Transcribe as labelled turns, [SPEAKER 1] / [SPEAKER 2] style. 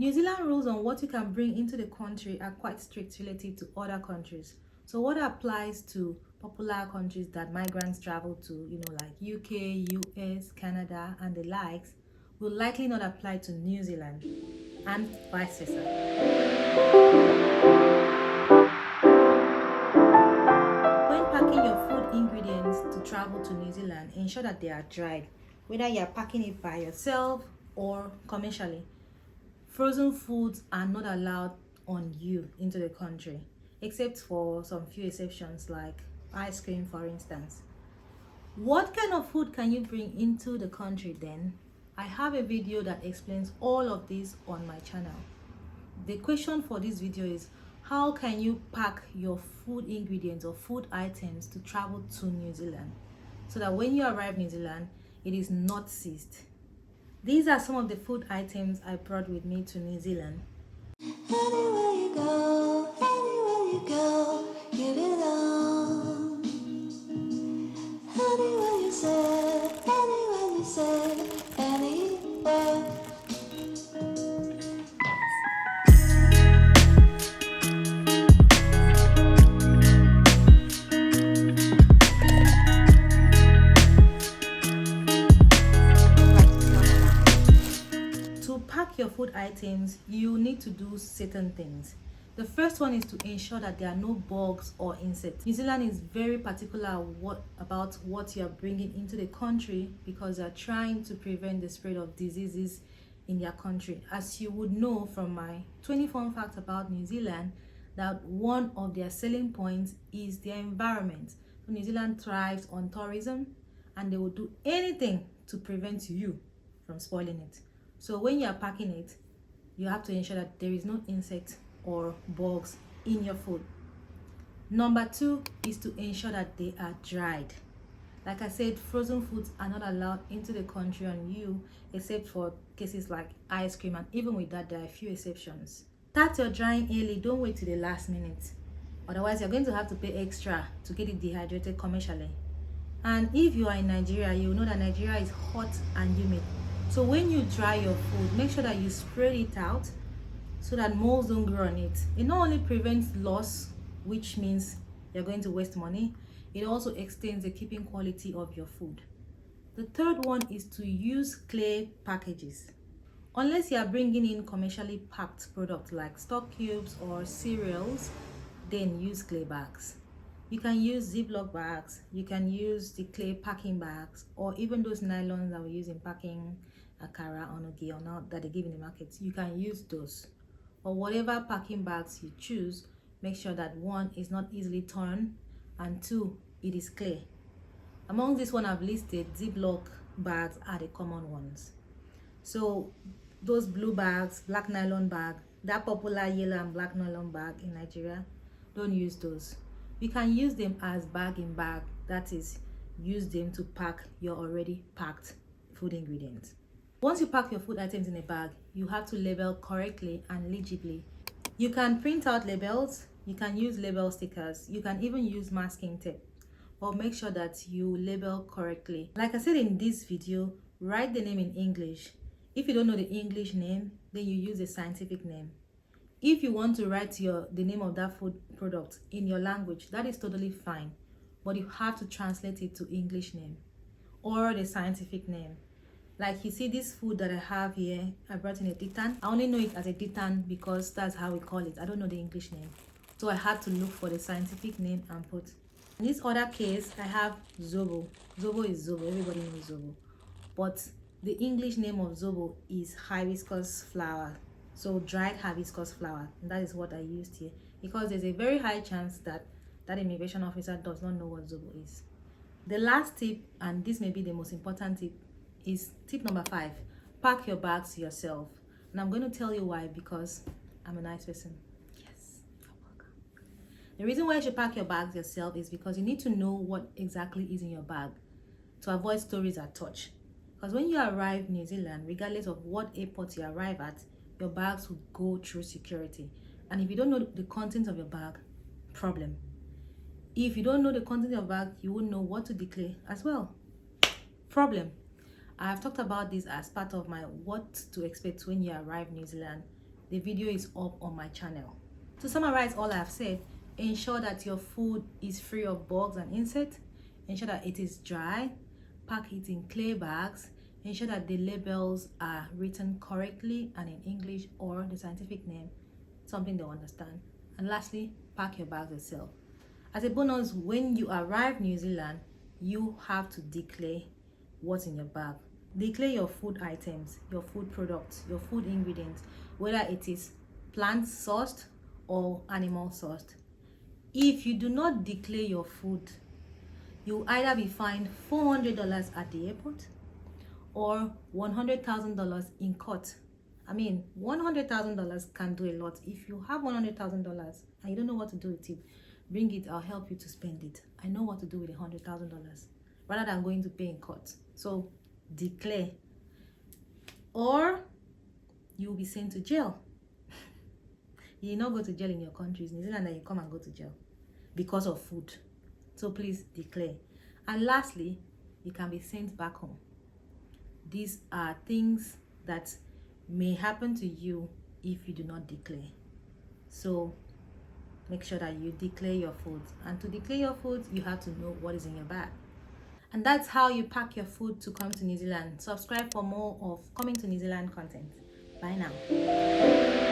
[SPEAKER 1] New Zealand rules on what you can bring into the country are quite strict relative to other countries. So what applies to popular countries that migrants travel to, like UK, US, Canada, and the likes, will likely not apply to New Zealand, and vice versa. When packing your food ingredients to travel to New Zealand, ensure that they are dried, whether you are packing it by yourself or commercially. Frozen foods are not allowed on you into the country, except for some few exceptions like ice cream, for instance. What kind of food can you bring into the country then? I have a video that explains all of this on my channel. The question for this video is, how can you pack your food ingredients or food items to travel to New Zealand so that when you arrive in New Zealand, it is not seized? These are some of the food items I brought with me to New Zealand.
[SPEAKER 2] Anywhere you go, give it on. Anywhere you say, anywhere.
[SPEAKER 1] To pack your food items, you need to do certain things. The first one is to ensure that there are no bugs or insects. New Zealand is very particular about what you are bringing into the country because they are trying to prevent the spread of diseases in their country. As you would know from my 20 fun facts about New Zealand, that one of their selling points is their environment. So New Zealand thrives on tourism, and they will do anything to prevent you from spoiling it. So when you are packing it, you have to ensure that there is no insect or bugs in your food. Number 2 is to ensure that they are dried. Like I said, frozen foods are not allowed into the country on you, except for cases like ice cream, and even with that, there are a few exceptions. Start your drying early, don't wait till the last minute. Otherwise, you're going to have to pay extra to get it dehydrated commercially. And if you are in Nigeria, you know that Nigeria is hot and humid. So when you dry your food, make sure that you spread it out so that molds don't grow on it. It not only prevents loss, which means you're going to waste money, it also extends the keeping quality of your food. The third one is to use clay packages. Unless you are bringing in commercially packed products like stock cubes or cereals, then use clay bags. You can use Ziploc bags, you can use the clay packing bags, or even those nylons that we use in packing akara, onogi, or not that they give in the market. You can use those. Or whatever packing bags you choose, make sure that 1 is not easily torn, and 2, it is clear. Among this one I've listed, Ziploc bags are the common ones. So those blue bags, black nylon bag, that popular yellow and black nylon bag in Nigeria, don't use those. You can use them as bag in bag, that is, use them to pack your already packed food ingredients. Once you pack your food items in a bag, you have to label correctly and legibly. You can print out labels, you can use label stickers, you can even use masking tape, but make sure that you label correctly. Like I said in this video, write the name in English. If you don't know the English name, then you use a scientific name. If you want to write the name of that food product in your language, that is totally fine, but you have to translate it to English name or the scientific name. Like you see this food that I have here, I brought in a ditan. I only know it as a ditan because that's how we call it. I don't know the English name. So I had to look for the scientific name and put. In this other case, I have Zobo. Zobo is Zobo, everybody knows Zobo. But the English name of Zobo is hibiscus flower. So dried hibiscus flower. And that is what I used here. Because there's a very high chance that that immigration officer does not know what Zobo is. The last tip, and this may be the most important tip, is tip number 5. Pack your bags yourself. And I'm going to tell you why, because I'm a nice person. Yes, you're welcome. The reason why you should pack your bags yourself is because you need to know what exactly is in your bag to avoid stories at touch. Because when you arrive in New Zealand, regardless of what airport you arrive at, your bags will go through security. And if you don't know the contents of your bag, problem. If you don't know the content of your bag, you won't know what to declare as well. Problem. I have talked about this as part of my what to expect when you arrive in New Zealand the video is up on my channel. To summarize all I've said, ensure that your food is free of bugs and insects, ensure that it is dry, pack it in clay bags, ensure that the labels are written correctly and in English or the scientific name, something they'll understand. And lastly, pack your bags yourself. As a bonus, when you arrive New Zealand, you have to declare what's in your bag. Declare your food items, your food products, your food ingredients, whether it is plant sourced or animal sourced. If you do not declare your food, you will either be fined $400 at the airport or $100,000 in court. I mean, $100,000 can do a lot. If you have $100,000 and you don't know what to do with it, bring it. I'll help you to spend it. I know what to do with $100,000 rather than going to pay in court. So declare, or you will be sent to jail. You will not go to jail in your countries, New Zealand, and you come and go to jail because of food. So please declare. And lastly, you can be sent back home. These are things that may happen to you if you do not declare. So make sure that you declare your foods. And to declare your foods, you have to know what is in your bag. And that's how you pack your food to come to New Zealand. Subscribe for more of Coming to New Zealand content. Bye now.